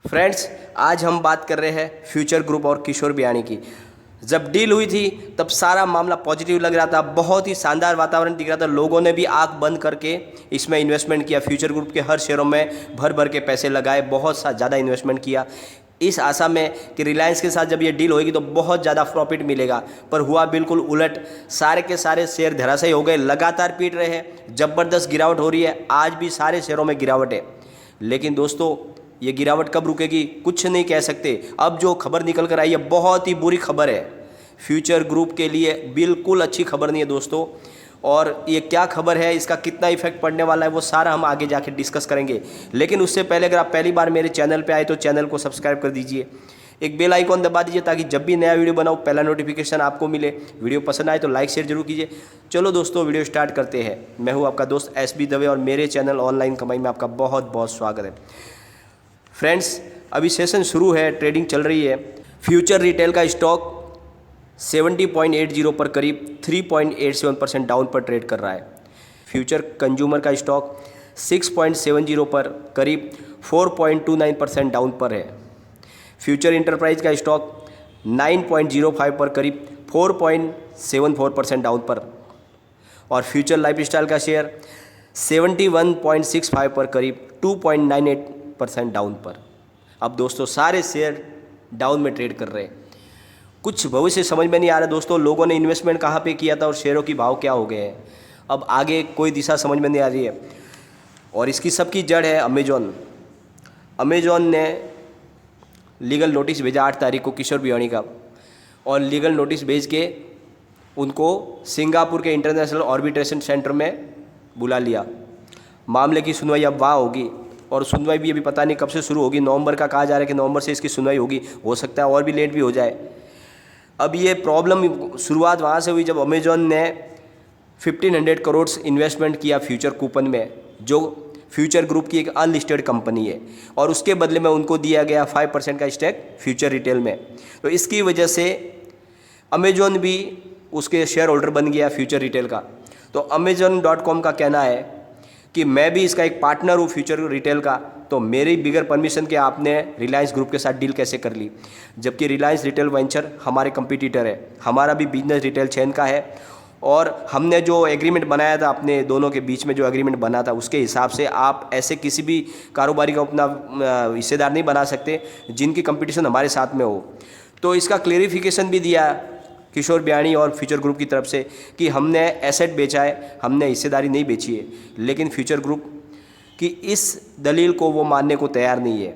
Friends, आज हम बात कर रहे हैं फ्यूचर ग्रुप और किशोर बियाणी की। जब डील हुई थी तब सारा मामला पॉजिटिव लग रहा था, बहुत ही शानदार वातावरण दिख रहा था। लोगों ने भी आंख बंद करके इसमें इन्वेस्टमेंट किया, फ्यूचर ग्रुप के हर शेयरों में भर भर के पैसे लगाए, बहुत सा ज़्यादा इन्वेस्टमेंट किया इस आशा में कि रिलायंस के साथ जब ये डील होगी तो बहुत ज़्यादा प्रॉफिट मिलेगा। पर हुआ बिल्कुल उलट, सारे के सारे शेयर धराशायी हो गए, लगातार पीट रहे हैं, ज़बरदस्त गिरावट हो रही है। आज भी सारे शेयरों में गिरावट है, लेकिन दोस्तों ये गिरावट कब रुकेगी कुछ नहीं कह सकते। अब जो खबर निकल कर आई है बहुत ही बुरी खबर है, फ्यूचर ग्रुप के लिए बिल्कुल अच्छी खबर नहीं है दोस्तों। और ये क्या खबर है, इसका कितना इफेक्ट पड़ने वाला है, वो सारा हम आगे जाके डिस्कस करेंगे। लेकिन उससे पहले अगर आप पहली बार मेरे चैनल पे आए तो चैनल को सब्सक्राइब कर दीजिए, एक बेल आइकॉन दबा दीजिए ताकि जब भी नया वीडियो बनाऊँ पहला नोटिफिकेशन आपको मिले। वीडियो पसंद आए तो लाइक शेयर जरूर कीजिए। चलो दोस्तों वीडियो स्टार्ट करते हैं। मैं हूँ आपका दोस्त SB दवे और मेरे चैनल ऑनलाइन कमाई में आपका बहुत बहुत स्वागत है। फ्रेंड्स, अभी सेशन शुरू है, ट्रेडिंग चल रही है। फ्यूचर रिटेल का स्टॉक 70.80 पर करीब 3.87% डाउन पर ट्रेड कर रहा है। फ्यूचर कंज्यूमर का स्टॉक 6.70 पर करीब 4.29% डाउन पर है। फ्यूचर इंटरप्राइज का स्टॉक 9.05 पर करीब 4.74% डाउन पर। और फ्यूचर लाइफस्टाइल का शेयर 71.65 पर करीब 2.98% डाउन पर। अब दोस्तों सारे शेयर डाउन में ट्रेड कर रहे हैं। कुछ भविष्य समझ में नहीं आ रहा दोस्तों, लोगों ने इन्वेस्टमेंट कहाँ पे किया था और शेयरों की भाव क्या हो गए हैं। अब आगे कोई दिशा समझ में नहीं आ रही है और इसकी सबकी जड़ है अमेजॉन। अमेजॉन ने लीगल नोटिस भेजा 8 तारीख को किशोर बियाणी का, और लीगल नोटिस भेज के उनको सिंगापुर के इंटरनेशनल ऑर्बिट्रेशन सेंटर में बुला लिया। मामले की सुनवाई अब वहाँ होगी और सुनवाई भी अभी पता नहीं कब से शुरू होगी। नवंबर का कहा जा रहा है कि नवंबर से इसकी सुनवाई होगी, हो सकता है और भी लेट भी हो जाए। अब ये प्रॉब्लम शुरुआत वहाँ से हुई जब अमेजॉन ने 1500 करोड़ इन्वेस्टमेंट किया फ्यूचर कूपन में, जो फ्यूचर ग्रुप की एक अनलिस्टेड कंपनी है, और उसके बदले में उनको दिया गया 5% का स्टेक फ्यूचर रिटेल में। तो इसकी वजह से अमेजॉन भी उसके शेयर होल्डर बन गया फ्यूचर रिटेल का। तो Amazon.com का कहना है कि मैं भी इसका एक पार्टनर हूँ फ्यूचर रिटेल का, तो मेरी बिगर परमिशन के आपने रिलायंस ग्रुप के साथ डील कैसे कर ली, जबकि रिलायंस रिटेल वेंचर हमारे कंपटीटर है। हमारा भी बिजनेस रिटेल चेन का है और हमने जो एग्रीमेंट बनाया था, अपने दोनों के बीच में जो एग्रीमेंट बना था उसके हिसाब से आप ऐसे किसी भी कारोबारी को अपना हिस्सेदार नहीं बना सकते जिनकी कंपटीशन हमारे साथ में हो। तो इसका क्लेरिफिकेशन भी दिया किशोर बियाणी और फ्यूचर ग्रुप की तरफ से कि हमने एसेट बेचा है, हमने हिस्सेदारी नहीं बेची है। लेकिन फ्यूचर ग्रुप की इस दलील को वो मानने को तैयार नहीं है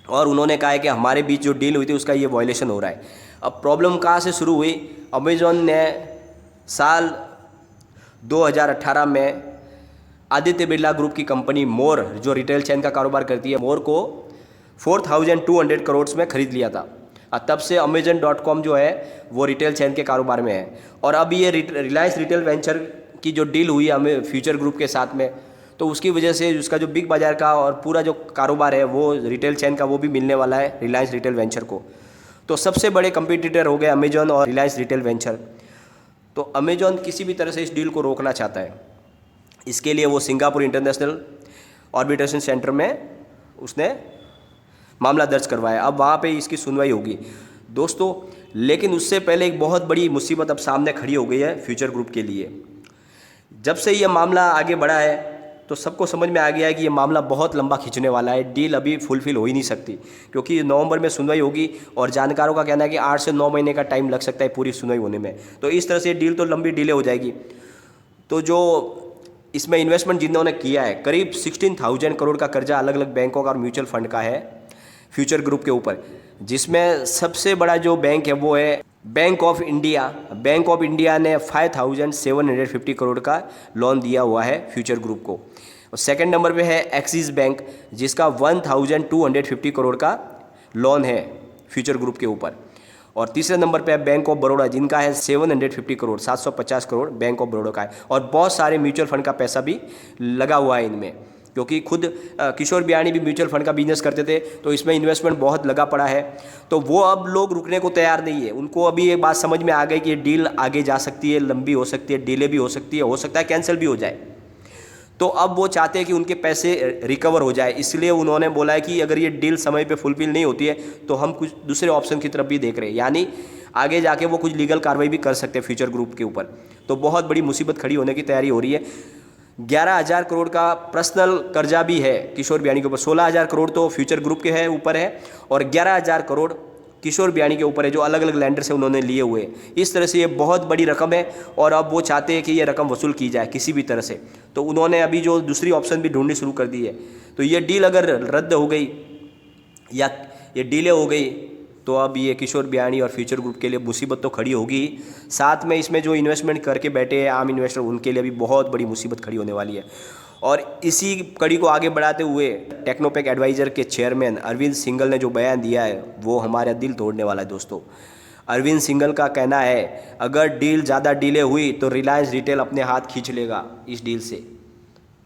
और उन्होंने कहा है कि हमारे बीच जो डील हुई थी उसका ये वायलेशन हो रहा है। अब प्रॉब्लम कहाँ से शुरू हुई, अमेजॉन ने साल 2018 में आदित्य बिरला ग्रुप की कंपनी मोर, जो रिटेल चेन का कारोबार करती है, मोर को 4200 करोड़ में खरीद लिया था। तब से Amazon.com जो है वो रिटेल चेन के कारोबार में है। और अब ये रिलायंस रिटेल वेंचर की जो डील हुई है हमें फ्यूचर ग्रुप के साथ में, तो उसकी वजह से उसका जो बिग बाज़ार का और पूरा जो कारोबार है वो रिटेल चेन का वो भी मिलने वाला है रिलायंस रिटेल वेंचर को। तो सबसे बड़े कंपटीटर हो गए अमेजॉन और रिलायंस रिटेल वेंचर। तो अमेजॉन किसी भी तरह से इस डील को रोकना चाहता है। इसके लिए वो सिंगापुर इंटरनेशनल ऑर्बिट्रेशन सेंटर में उसने मामला दर्ज करवाया। अब वहाँ पे इसकी सुनवाई होगी दोस्तों। लेकिन उससे पहले एक बहुत बड़ी मुसीबत अब सामने खड़ी हो गई है फ्यूचर ग्रुप के लिए। जब से ये मामला आगे बढ़ा है तो सबको समझ में आ गया है कि ये मामला बहुत लंबा खींचने वाला है, डील अभी फुलफिल हो ही नहीं सकती, क्योंकि नवंबर में सुनवाई होगी और जानकारों का कहना है कि 8 से 9 महीने का टाइम लग सकता है पूरी सुनवाई होने में। तो इस तरह से डील तो लंबी डिले हो जाएगी। तो जो इसमें इन्वेस्टमेंट जिन्होंने किया है, करीब 16,000 करोड़ का कर्जा अलग अलग बैंकों का और म्यूचुअल फंड का है फ्यूचर ग्रुप के ऊपर, जिसमें सबसे बड़ा जो बैंक है वो है bank of India. Bank of India ने 5,750 करोड़ का लोन दिया हुआ है फ्यूचर ग्रुप को। और सेकंड नंबर पे है एक्सिस बैंक, जिसका 1,250 करोड़ का लोन है फ्यूचर ग्रुप के ऊपर। और तीसरे नंबर पे है बैंक ऑफ बड़ौदा, जिनका है 750 करोड़, 750 करोड़ बैंक ऑफ बड़ौदा का है। और बहुत सारे म्यूचुअल फंड का पैसा भी लगा हुआ है इनमें, क्योंकि खुद किशोर बियाणी भी म्यूचुअल फंड का बिजनेस करते थे, तो इसमें इन्वेस्टमेंट बहुत लगा पड़ा है। तो वो अब लोग रुकने को तैयार नहीं है। उनको अभी ये बात समझ में आ गई कि ये डील आगे जा सकती है, लंबी हो सकती है, डिले भी हो सकती है, हो सकता है कैंसिल भी हो जाए। तो अब वो चाहते हैं कि उनके पैसे रिकवर हो जाए, इसलिए उन्होंने बोला है कि अगर ये डील समय पे फुलफिल नहीं होती है तो हम कुछ दूसरे ऑप्शन की तरफ भी देख रहे हैं, यानी आगे जाके वो कुछ लीगल कार्रवाई भी कर सकते हैं फ्यूचर ग्रुप के ऊपर। तो बहुत बड़ी मुसीबत खड़ी होने की तैयारी हो रही है। 11,000 करोड़ का पर्सनल कर्जा भी है किशोर बियाणी के ऊपर। 16,000 करोड़ तो फ्यूचर ग्रुप के है ऊपर है और 11,000 करोड़ किशोर बियाणी के ऊपर है, जो अलग अलग लैंडर से उन्होंने लिए हुए हैं। इस तरह से ये बहुत बड़ी रकम है और अब वो चाहते हैं कि ये रकम वसूल की जाए किसी भी तरह से। तो उन्होंने अभी जो दूसरी ऑप्शन भी ढूंढनी शुरू कर दी है। तो ये डील अगर रद्द हो गई या ये डीले हो गई तो अब ये किशोर बियाणी और फ्यूचर ग्रुप के लिए मुसीबत तो खड़ी होगी, साथ में इसमें जो इन्वेस्टमेंट करके बैठे हैं आम इन्वेस्टर, उनके लिए भी बहुत बड़ी मुसीबत खड़ी होने वाली है। और इसी कड़ी को आगे बढ़ाते हुए टेक्नोपैक एडवाइज़र के चेयरमैन अरविंद सिंघल ने जो बयान दिया है वो हमारा दिल तोड़ने वाला है दोस्तों। अरविंद सिंघल का कहना है अगर डील ज़्यादा डिले हुई तो रिलायंस रिटेल अपने हाथ खींच लेगा इस डील से।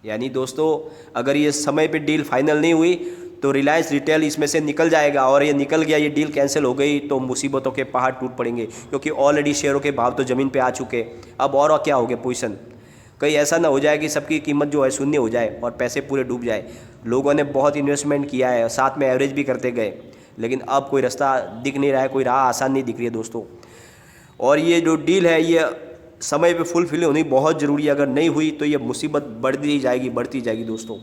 यानी दोस्तों अगर ये समय पे डील फाइनल नहीं हुई तो रिलायंस रिटेल इसमें से निकल जाएगा, और ये निकल गया, ये डील कैंसिल हो गई तो मुसीबतों के पहाड़ टूट पड़ेंगे, क्योंकि ऑलरेडी शेयरों के भाव तो ज़मीन पे आ चुके। अब और क्या हो गया पोजीशन, कहीं ऐसा ना हो जाए कि सबकी कीमत जो है शून्य हो जाए और पैसे पूरे डूब जाए। लोगों ने बहुत इन्वेस्टमेंट किया है, साथ में एवरेज भी करते गए, लेकिन अब कोई रास्ता दिख नहीं रहा है, कोई राह आसान नहीं दिख रही है दोस्तों। और ये जो डील है ये समय पे फुलफिल होनी बहुत ज़रूरी है, अगर नहीं हुई तो ये मुसीबत बढ़ती जाएगी दोस्तों।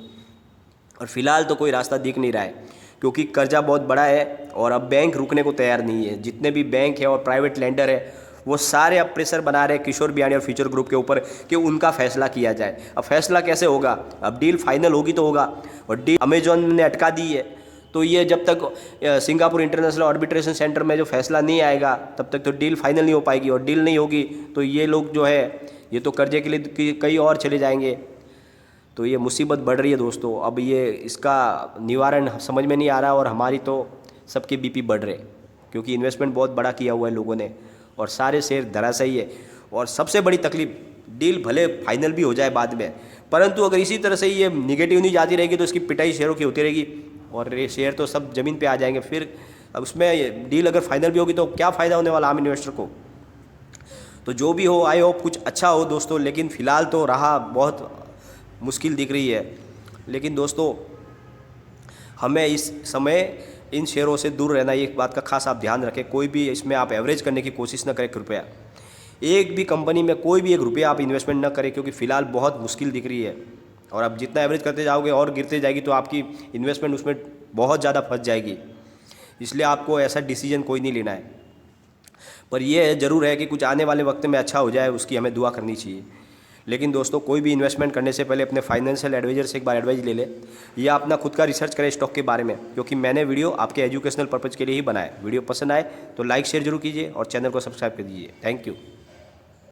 और फिलहाल तो कोई रास्ता दिख नहीं रहा है, क्योंकि कर्जा बहुत बड़ा है और अब बैंक रुकने को तैयार नहीं है। जितने भी बैंक है और प्राइवेट लेंडर है वो सारे अब प्रेशर बना रहे हैं किशोर बियाणी और फ्यूचर ग्रुप के ऊपर कि उनका फैसला किया जाए। अब फैसला कैसे होगा, अब डील फाइनल होगी तो होगा, और डील अमेजॉन ने अटका दी है, तो ये जब तक सिंगापुर इंटरनेशनल आर्बिट्रेशन सेंटर में जो फैसला नहीं आएगा तब तक तो डील फाइनल नहीं हो पाएगी, और डील नहीं होगी तो ये लोग जो है ये तो कर्जे के लिए कहीं और चले जाएंगे। तो ये मुसीबत बढ़ रही है दोस्तों। अब ये इसका निवारण समझ में नहीं आ रहा, और हमारी तो सबके बीपी बढ़ रहे, क्योंकि इन्वेस्टमेंट बहुत बड़ा किया हुआ है लोगों ने और सारे शेयर धराशायी है। और सबसे बड़ी तकलीफ, डील भले फाइनल भी हो जाए बाद में, परंतु अगर इसी तरह से ये निगेटिव न्यूज आती रहेगी तो इसकी पिटाई शेयरों की होती रहेगी और ये शेयर तो सब ज़मीन पे आ जाएंगे। फिर अब उसमें डील अगर फाइनल भी होगी तो क्या फ़ायदा होने वाला आम इन्वेस्टर को। तो जो भी हो, आई होप कुछ अच्छा हो दोस्तों, लेकिन फ़िलहाल तो राह बहुत मुश्किल दिख रही है। लेकिन दोस्तों हमें इस समय इन शेयरों से दूर रहना, एक बात का खास आप ध्यान रखें। कोई भी इसमें आप एवरेज करने की कोशिश न करें कृपया। एक भी कंपनी में कोई भी एक रुपया आप इन्वेस्टमेंट न करें, क्योंकि फ़िलहाल बहुत मुश्किल दिख रही है, और आप जितना एवरेज करते जाओगे और गिरते जाएगी तो आपकी इन्वेस्टमेंट उसमें बहुत ज़्यादा फंस जाएगी। इसलिए आपको ऐसा डिसीजन कोई नहीं लेना है। पर यह ज़रूर है कि कुछ आने वाले वक्त में अच्छा हो जाए, उसकी हमें दुआ करनी चाहिए। लेकिन दोस्तों कोई भी इन्वेस्टमेंट करने से पहले अपने फाइनेंशियल एडवाइजर से एक बार एडवाइस ले ले, या अपना खुद का रिसर्च करें स्टॉक के बारे में, क्योंकि मैंने वीडियो आपके एजुकेशनल पर्पज़ के लिए ही बनाया। वीडियो पसंद आए तो लाइक शेयर जरूर कीजिए और चैनल को सब्सक्राइब कर दीजिए। Thank you.